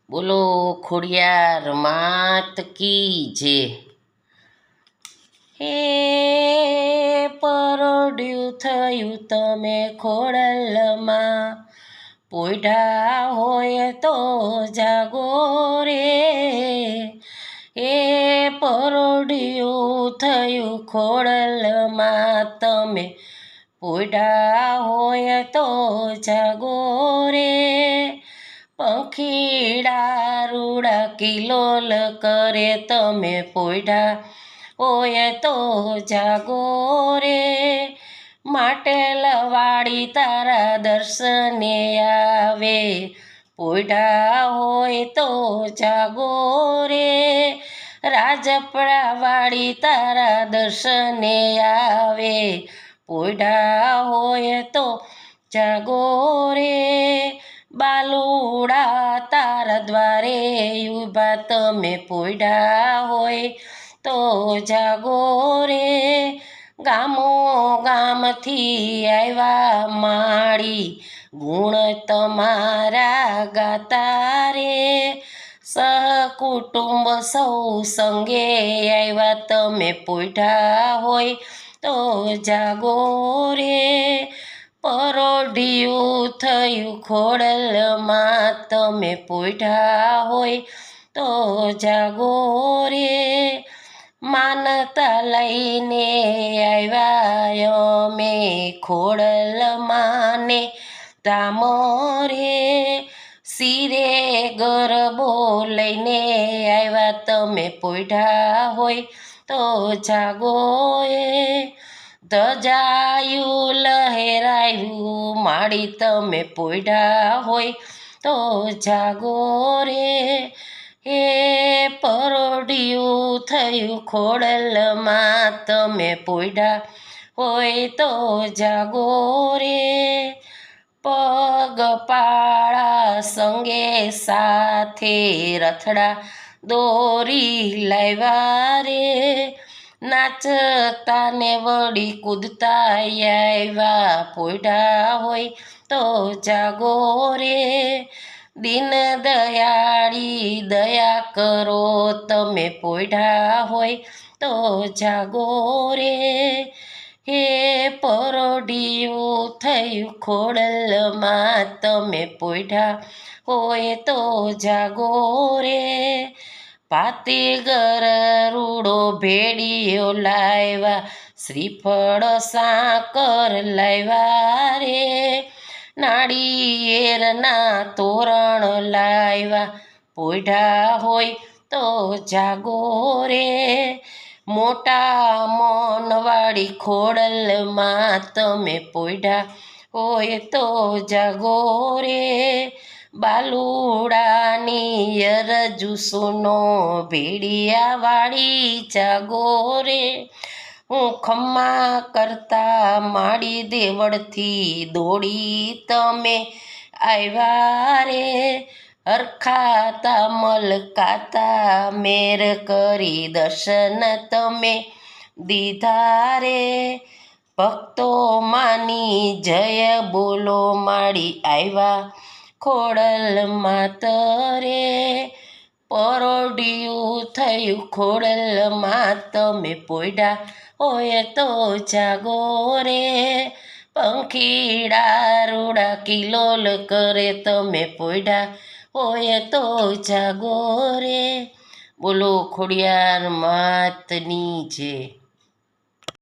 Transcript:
બોલો ખોડિયાર માત કી જે. હે પરડ્યું થયું તમે ખોડલમાં, પોઢા હોય તો જાગો રે. એ પરડ્યું થયું ખોડલમાં તમે, પોઢા હોય તો જાગો રે. પંખીડા રૂડા કિલોલ કરે તમે, પોઢા હોય તો જાગો રે. માટલાવાળી તારા દર્શને આવે, પોઢા હોય તો જાગો રે. રાજપડાવાળી તારા દર્શને આવે, પોઢા હોય તો જાગો રે. બાલુડા તારા દ્વારે ઊભા તમે, પોઢા હોય તો જાગો રે. ગામો ગામથી આવ્યા માળી, ગુણ તમારા ગાતા રે. સહકુટુંબ સૌ સંગે આવ્યા તમે, પોઢા હોય તો જાગો રે. પરોઢિયું થયું ખોડલમાં તમે, પોઢા હોય તો જાગો રે. માનતા લઈને આવ્યા અમે ખોડલમાં ને ધામ રે. શિરે ગરબો લઈને આવ્યા તમે, પોઢા હોય તો જાગો એ. ધજાયું લહેરાયું માડી તમે, પોઢા હોય તો જાગો રે. હે પરોઢિયું થયું ખોડલમાં તમે, પોઢા હોય તો જાગો રે. પગપાળા સંગે સાથે રથડા દોરી લાવ્યા રે. નાચતા ને વળી કૂદતા આવ્યા, પોઢા હોય તો જાગો રે. દીન દયાળી દયા કરો તમે, પોઢા હોય તો જાગો રે. હે પરોઢિયું થયું ખોડલમાં તમે, પોઢા હોય તો જાગો રે. પાતીગર રૂડો ભેડિયો લાવ્યા, શ્રીફળ સાકર લાવ્યા રે. નાળિયેરના તોરણ લાવ્યા, પોઢા હોય તો જાગો રે. મોટા મોનવાળી ખોડલમાં તમે, પોઢા હોય તો જાગો રે. બાલુડાની અરજુ સુનો ભેડિયાવાળી જાગો રે. હું ખમ્મા કરતા માડી દેવળથી દોડી તમે આવ્યા રે. હરખાતા મલકાતા મેર કરી દર્શન તમે દીધા રે. ભક્તો માની જય બોલો માડી આવ્યા ખોડલમાં તરે. પરોઢિયું થયું ખોડલમાં તમે, પોઢા હોય તો જાગો રે. પંખીડા રૂડા કિલોલ કરે તમે, પોઢા હોય તો જાગો રે. બોલો ખોડિયાર માતની જે.